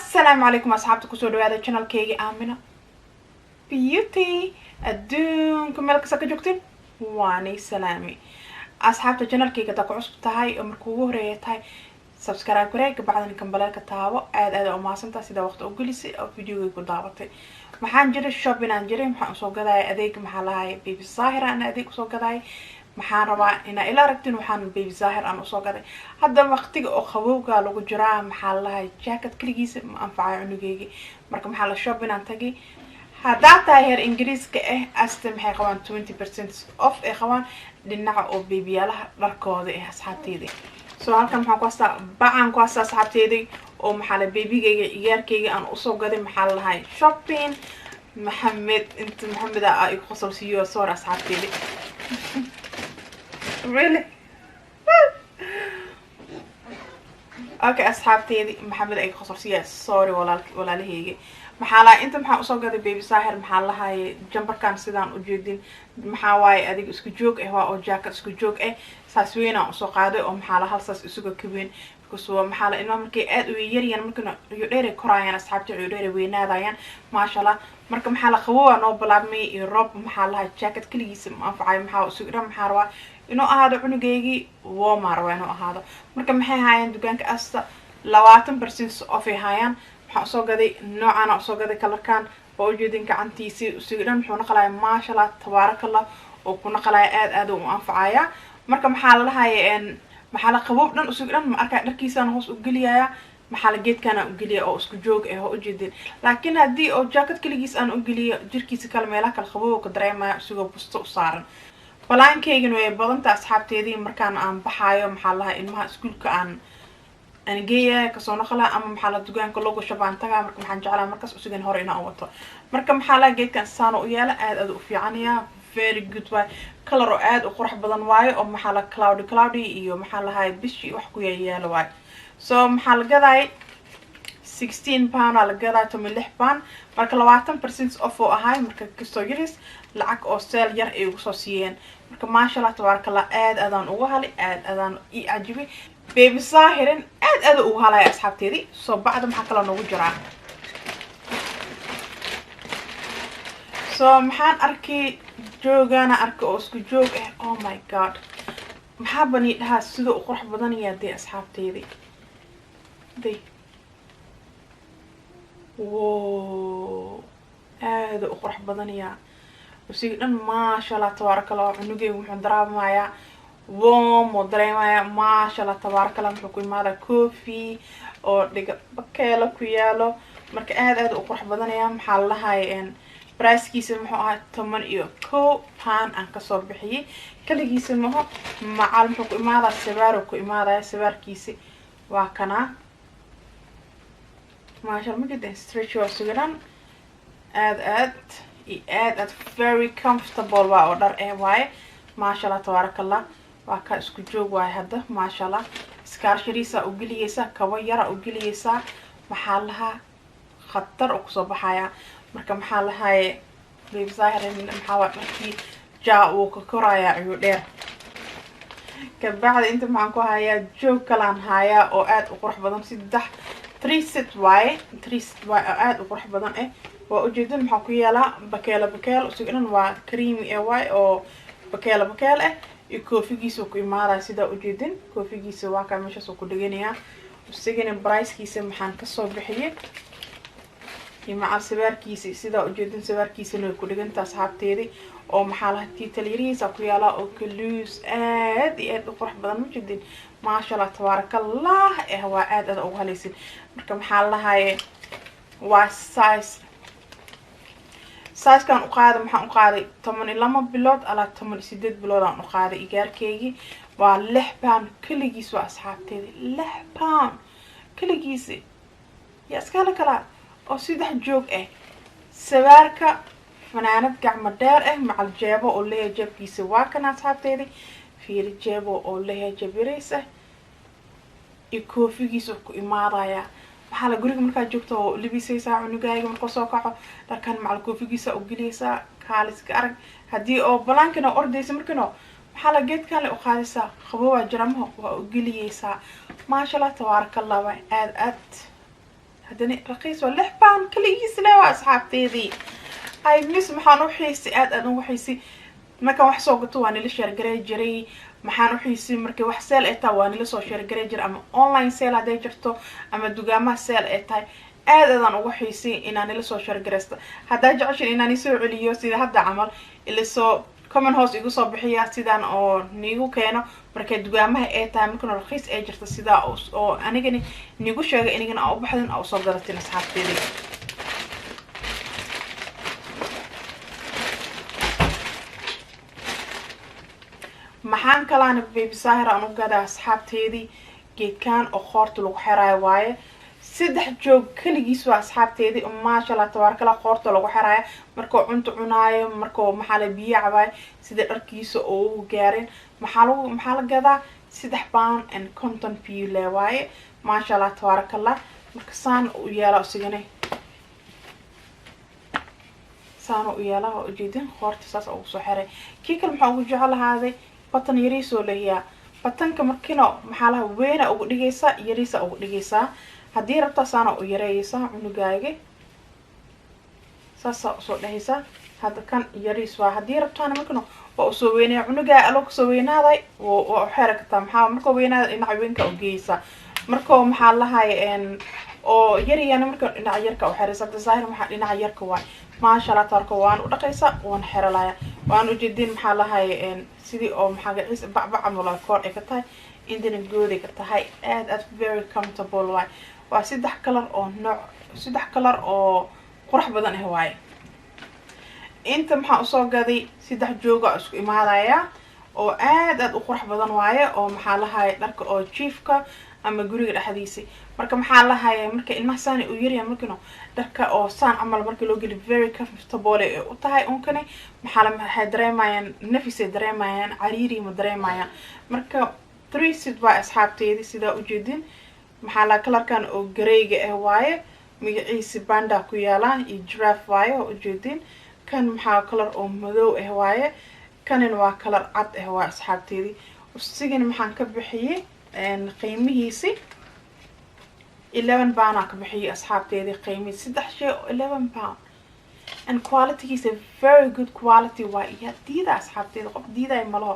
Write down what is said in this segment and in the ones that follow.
السلام عليكم أصحابتي كسر هذا channel كيجي آمنة بيوتي أدونكم ملك سكة جوكتين واني سلامي أصحابتي channel كيجي تقعص بتاعي أمركوه ريتاي سبسكرايب كريك بعدين كمبلال كتابة آد أو سنتا سيدا وقت أقوليسي أو فيديو يكون دعوتي maxaan jiray shopping aan jiray maxaan soo gaday adeeg maxaa lahaay baby zahir aan adeeg soo gaday maxaan rabaa ina ila aragtin waxaan baby zahir aan soo gaday hadda waqtiga oo qabowga lagu jiraa maxaa lahaay jacket kaligiisa ma anfacay cunugeyga marka maxaa la shopping aan tagay hadda taayir ingiriiska asta maxay qabaan 20% off ee qabaan dhinaca oo babyalaha dharkooda asxaabteeda soo halkan maxaan ku astaa bacaan ku astaa asxaabteeda oo maxaa la babygeyga iyaarkeyga aan soo gaday maxaa lahaay shopping محمد انت محمد اي قصر سيو صور اصحابتي really اوكي اصحابتي محمد اي قصر سيو سوري ولا لهيغي maxaa la inta maxaa soo gaday baby zahir maxaa lahaay jumperkan sidaan u jeedin maxaa waay adig isku joog oo jacket isku joog saas weena soo qaaday oo maxaa la halsaas isugu kabeen كسوة محل إنه مركي أد ويريان ممكن يدير كرايان أصحابتي يدير وينادايان ما شاء الله مركي محل خوه أنا بلعبني يروب محلها جاكيت كل جسم أنفعي محل سكر محروا إنه هذا عنو جيجي وماروا إنه هذا مركي محل هايان دكان كأستا 20% أوفي هايان محل صوغدي نوع أنا صوغدي كلا كان ووجودين كعنتي سكر محل نقلاي ما شاء الله تبارك الله وكنا نقلاي أد وأنفعيا مركي محل هاي إن maxaa la qaboob dhan usoo dhan ma arkaa dharkiisana hoos u galiyaa maxaa la geedkana u galiyaa oo isku joog oo u jeedin laakiin hadii oo jacket kaligiis aan u galiyo jirkiisa kala meelaha kala qaboob ka dareemaya isagoo busto u saaran balaankeygan way badan tahay asxaabteedii markaan aan baxaayo maxaa laha ilmaha iskuulka aan geeyaa ka soo noqla ama maxaa la dugaanka loogu shabaan tagaa marka maxaan jeclaa markaas usugan hore inaan wato marka maxaa la geedkan saan u yaala aad u fiicaniya very good way color aad u qurux badan waayo oo maxaa la cloudy iyo maxaa la hay bishi wax ku yaalo waay so maxaa la gaday 16 pound la gaday 16 pound marka 20% off oo ahay marka kisto yaris lacag oo sale yar ay ugu soo siiyeen marka ma sha Allah tabarakallah aad adan ugu hali aad adan i ajibi baby zahirin aad ugu halay asxaabteedii so bacda maxaa kala noogu jiraa so maxaan arkay joogana arka oo isku joog oh my god maxaa bani dhaha sida u qurux badan yahay asxaabteedii day woo aad u qurux badan yahay wasiga dhan ma sha Allah tabarakallah cunugay wuxuu dareemayaa woo dareemayaa ma sha Allah tabarakallah wuxuu ku imaada coffee oo dhiga bakeelo ku yaalo marka aad u qurux badan yahay maxaa la lahaayeen برايسكيسه محو اها 11 بان ان كسو بخيي كليغيسه محو معال محو إمادا سبارو كو إمادا سباركيسه waa kana ما شاء الله مجد stretch وسجلان aad very comfortable waa dhar waay ما شاء الله تبارك الله waa ka isku joog waay hadda ما شاء الله iskaarshiriisa u galiyaysa kaba yara u galiyaysa maxaa laha khatar u soo baxaya marka maxaa lahaay baby zahir maxaa markii jaa uu ka koraya ayuu dheer ka bacda inta maxaan ku hayaa joog kalaan hayaa oo aad u qurux badan 3 set way aad u qurux badan waa ujeedin maxaa ku yaala bakeel usugan waa creamy way oo bakeel iyo koofigiisa ku imaada sida ujeedin koofigiisa waa ka meesha soo ku dhiganaya usugan price-kiisa maxaan ka soo bixiyay مع سباركيسي سيدا وجودن سباركيسي نو كودغن تا صحابتيدي او maxaa tiitaliiriisa ku yaala oo kuluus aad u qurux badan mujidin ma sha Allah tabarakallah waa aad u halaysin marka maxaa lahaay waa size kan u qaado maxaan u qaaday 12 bilood ala 18 bilood aan u qaaday igaarkeygi waa 6 pound kaligiis waa asxaabteedii 6 pound kaligiis ya iskala kala oo sidax joog sawarka fanaanad gacmo dheer macal jeebo oo leeyahay jabkiisa waa kana asxaabteedii fiir jeebo oo leeyahay jabiraysa iyo koofigiisa ku imaadaya maxaa la guriga markaa joogto libisaysa cunugayga markuu soo kaco dharkan macal koofigiisa u galiyaysa kaaliska arag hadii oo balaankana ordaysa markano maxaa la geedkan la u qaadaysa qabowga jiramaha waa u galiyaysa ma sha Allah tabarakallah aad هدني رخيص ولا حبان كليس لا أصحابتي أي مس محانو حيسي أنا وحيسي ما كان wax soo gato waan ila share garay jiray maxaan u xiisay markii wax sale ay tahay waan ila soo share garay jiray ama online sale haday jirto ama dugaamaha sale ay tahay aad ugu xiisay inaan ila soo share garaysto hadaa jeceshin inaan isoo celiyo sida hadda camal ila soo comment hoos igu soo bixiya sidaan oo niigu keeno markii dugaamaha ay tahay markii raqiis ay jirto sida oo anigani niigu sheegay inagana u baxdin oo soo gadatin asxaabteedii maxaan kalaana baby sahir aan u gadaa asxaabteedii geedkan oo qoorta lagu xiraayo waaye saddex joog kaligiis waa asxaabteedii maasha Allah tabaaraka qoorta lagu xiraayo markuu cunto cunaayo markuu maxaa la biyo cabaayo sida dharkiisa oo u gaarin maxaa la gadaa 3 pound and content fee le waaye maasha Allah tabaaraka marka saan u yeelo sigane saan u yeelo oo jeedin qoorta saas ugu soo xiray kii kale maxaa ugu jeclaaday batan yariisoo leeyahay batanka markino maxaa la weena ugu dhigaysa yariisa ugu dhigaysa hadii rabta saana u yareeyaysa cunugaaga saasa soo dhahaysa hada kan yariis waa hadii rabtaana markino waa soo weynaa cunugaa alo soo weynaaday oo xeeragta maxaa markoo weynaada dhinaca weynka u geeysa markoo maxaa lahaay oo yariyana markoo dhinaca yarka u xeeraysa design waxa dhinaca yarka waa maasha Allah taarko waan u dhaqaysa waan xeeralaya waan u jeedin maxaa lahaay sidii oo maxaa gacis bacbac amula koor ay ka tahay indina gooday ka tahay aad very comfortable waa saddex color oo nooc saddex color oo qurux badan ah waay inta maxaa soo gaday saddex jooga isku imaadaya oo aad u qurux badan waaye oo maxaa lahaay dharka oo chiefka ama guriga dhaxdiisa marka maxaa lahaay marka ilmaha saan u yariya markino dharka oo saan amal markii loo geli very comfortable ee u tahay unkani maxaa la maxay dareemayaan nafis ay dareemayaan cariiri ma dareemayaan marka 3 sid waa asxaabteedii sida u jeedin maxaa la kalarkan oo greyga ah waaye magaciisa banda ku yaalaan iyo giraffe waaye oo u jeedin kan maxaa kalar oo madow ah waaye kanin waa kalar cad ah waa asxaabteedii usigana maxaan ka bixiyay qiimihiisi 11 pound ka bixiyay asxaabteedii qiimihiisa saddex shay 11 pound and quality is a very good quality waa iya diida asxaabteedii qof diiday malaho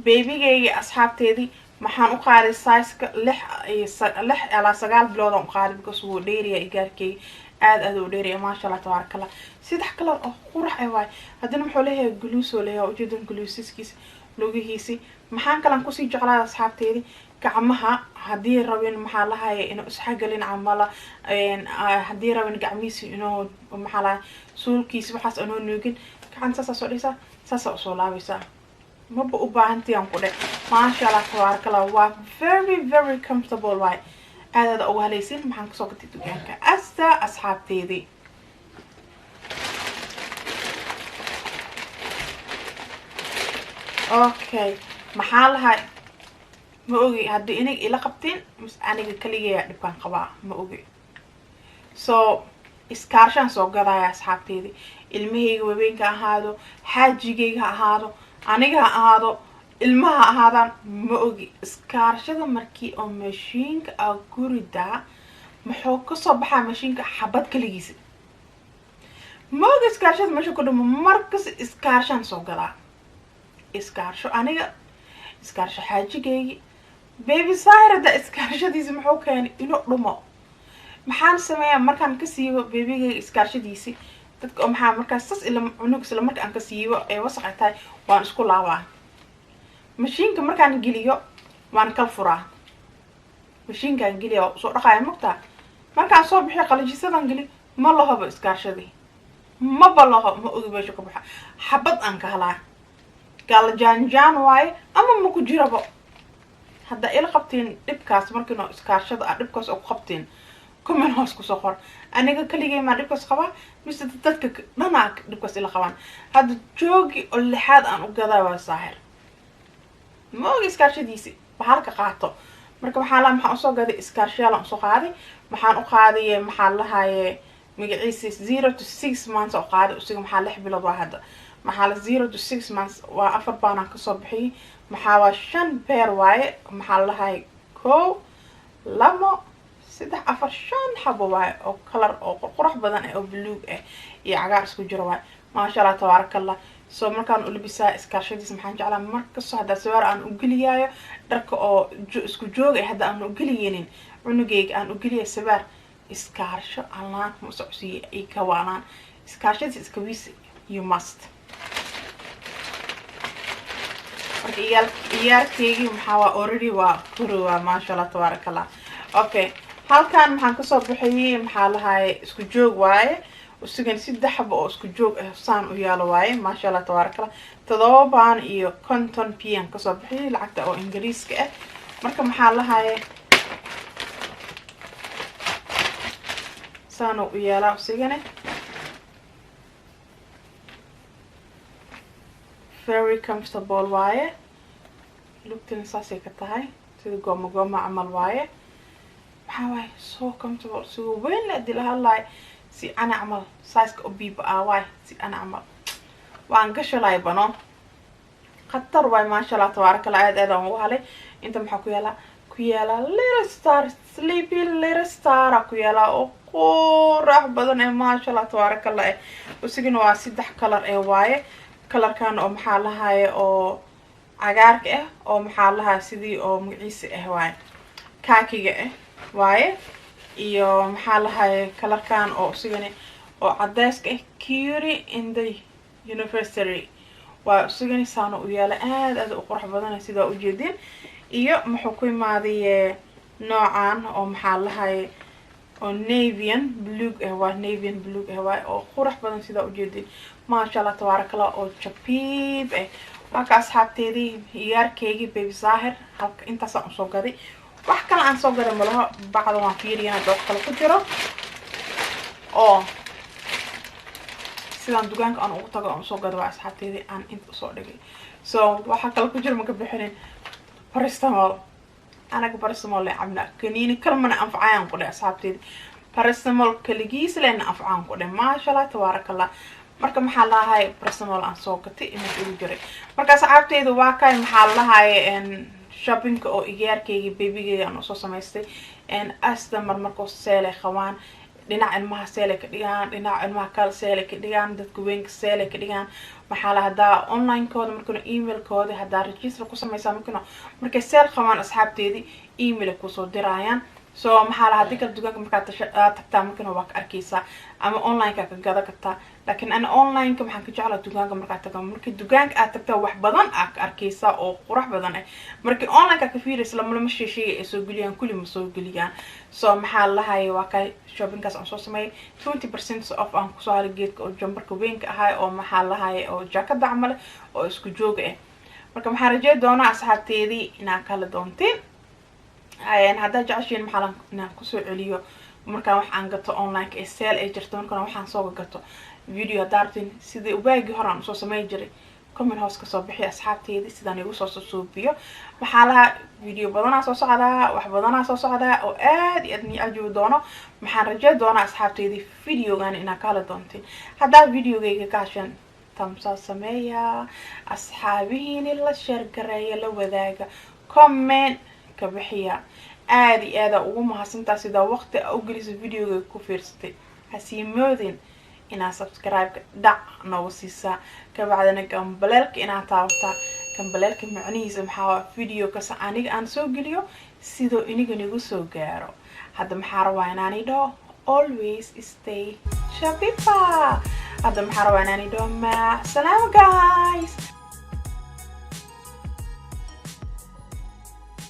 babygayga asxaabteedii maxaan u qaaday size-ka 6 ilaa 9 bilood aan qaaday because wuu dheeriyaa igaarkay aad u dheeriyaa maasha Allah tabaaraka saddex kalar oo qurux ah waay hadana wuxuu leeyahay gluus oo leeyahay ujeedin gluusiskiisa lugihiisi maxaan kalan ku sii jeclaa asxaabteedii gacmaha hadii rabin maxaa lahaay inuu isxagalin camala hadii rabin gacmiisi inuu maxaa la suulkiisa waxaas inuu nuugin gacanta saas oo dhisa saas oo soo laabaysa maba u baahantii aan ku dhe maasha Allah tabaaraka waa very comfortable waay aad ugu halaysin maxaan kasoo gatay dukaanka asta asxaabteedii okay maxaa lahaay ma ogi hadii inag ila qabtiin mis aniga kaliya dhibkan qabaa ma ogi so iskaarshan soo gadaya asxaabteedii ilmahayga wabeenka ahaado xaajigayga ahaado aniga ahaado ilmaha ahaadaan ma ogi iskaarshada markii oo mashiinka gurida maxuu ka soo baxaa mashiinka xabad kaligiisa ma ogi iskaarshada meesha ku dhimo markas iskaarshan soo gadaa iskaarsho aniga iskaarsho xaajigayga baby sahir da iskaarshadiisa muxuu keenay inuu dhumo maxaan sameeyaa markaan ka siibo babygayga iskaarshadiisi dadka maxaa markaas sas ila cunug isla marka aan ka siibo ee wasaq tahay waan isku laabaa mashiinka markaan geliyo waan kala furaa mashiinkaan geliyo soo dhaqaaya mugta markaan soo bixiyo qalajisadan geli ma lahaba iskaarshadii ma balaho ma ogi meesha ka baxa xabad aan ka halaa gal jaan waaye ama ma ku jirabo hadda ila qabtiin dhibkaas markii iskaarshada dhibkaas oo qabtiin comment hoos ku soo qor aniga kaligay ma dhibkaas qaba mise dadka dhana dhibkaas ila qaban hadda joogi oo lixaad aan u gadaa waa sahir ma ogi iskaarshadiisi waxaan ka qaato marka maxaan soo gaday iskaarshayaal aan soo qaaday maxaan u qaaday maxaa lahaayay magaciisa 0 to 6 months oo qaaday usiga maxaa 6 bilood waa hadda maxaa la 0 to 6 months waa 4 baan ka soo bixiyay maxaa waa 5 beer waaye maxaa lahaay 1 2 saddex afar shan xabo waay oo color oo qurux badan oo blue iyo cagaar isku jiro waay maasha Allah tabarakallah soo markaan u labisaa iskaashadiisa maxaan jeclaa markasta hadda sawir aan u geliyayo dharka oo isku joog hadda aan u geliyeenin cunugeyga aan u geliyay sawir iskaasho Allah ma socodsiyo ay ka waanaan iskaashadiisa iska wiis you must marka iyarkeegi maxaa waa already waa kuruwa maasha Allah tabarakallah okay halkan maxaan ka soo bixiyay maxaa lahaay isku joog waaye usugan saddex xabo oo isku joog ah saan u yaalo waaye maasha Allah tabarakallah 7 baan iyo konton piyan ka soo bixiyay lacagta oo ingiriiska ah marka maxaa lahaay saan u yaala usugan very comfortable waaye lugtan saasay ka tahay sida gooma camal waaye maxaa waaye so comfortable so weyn la dilahalay si ana camal size-ka oo biiba waay si ana camal waan gashalay bano khatar waay maasha Allah tabarakallah aad aan ugu halay inta maxaa ku yaala little star sleepy little star ku yaala oo qurux badan maasha Allah tabarakallah usigina waa saddex color waaye colorkan oo maxaa lahaay oo cagaarka oo maxaa lahaay sidii oo magaciisa waaye kaakiga waaye iyo maxaa lahaay colorkan oo usigana oo cadeyska curie in the university waa usigana saan u yaala aad u qurux badan sida u jeedin iyo muxuu ku imaaday noocan oo maxaa lahaay oo navian blue waa navian blue waa oo qurux badan sida u jeedin maasha Allah tabarakallah oo Jabiiba waa ka asxaabteedii iyarkeegi baby zahir halka intaas aan soo gaday wax kale aan soo gaday malaha bacda waan fiiriyana dad kale ku jiro oo sidaan dukaanka aan ugu tago aan soo gaday waa asxaabteedii aan inta soo dhigay so waxa kale ku jiro ma ka bixinin paracetamol anaga paracetamol la cabna kaniini kalmana anfacayaan ku dhahay asxaabteedii paracetamol kaligiis leena anfacaan ku dhahay maasha Allah tabarakallah marka maxaa lahaay paracetamol aan soo gatay inuu ugu jiray marka asxaabteedu waa kay maxaa lahaay shopping oo iyarkeegi babyga aan soo samaystay asta marmarko seele khawaan dhinac ilmaha seele ka dhigaan dhinac ilmaha kale seele ka dhigaan dadku weynka seele ka dhigaan maxaa la hadaa online kooda markana email kooda hadaa register ku samaysaa markay seel khawaan asxaabteedii email ku soo dirayaan so maxaa la hadaa kala dukaanka markaa tagtaa markana waa ka arkaysaa ama online ka gada kartaa laakiin ana online ka maxaan ka jeclaa dukaanka markaa tagaa markii dukaanka aad tagtaa wax badan aad ka arkaysaa oo qurux badan markii online ka fiiraysa lama sheeshay ay soo geliyaan kulli ma soo geliyaan so maxaa lahaay waa ka shoppingkaas aan soo sameeyay 20% off aan ku soo halay geedka oo jumperka weynka ahay oo maxaa lahaay oo jaakada camal oo isku joog marka maxaa rajay doonaa asxaabteedii inaan kala doontiin hadda jeceshiin maxaa inaan ku soo celiyo markaan wax aan gato online ee sale ay jirto markaan waxaan soo gato video daartin sidii waagi hore aan soo sameey jiray comment hoos ka soo bixi asxaabteedii sidaan igu soo suubiyo maxaa laha video badanaa soo socdaa wax badanaa soo socdaa oo aad iyo aad ni ajuub doono maxaan rajay doonaa asxaabteedii videogan inaan kala doontiin hadda videogayga ka hashan tamsa sameeya asxaabihiin la share gareeya la wadaaga comment ka bixiya aad iyo aad ugu mahadsantaa sida waqti u gelisay videoga ku fiirsatay hasiimoodin ina subscribe dhac noogu siisaa ka bacdina gambaleelka ina taabta gambaleelka macnihiisa maxaa video kasta aniga aan soo geliyo sidoo iniga nigu soo gaaro hadda maxaa rabaa inaan idho always stay Jabiiba hadda maxaa rabaa inaan idho ma salaam guys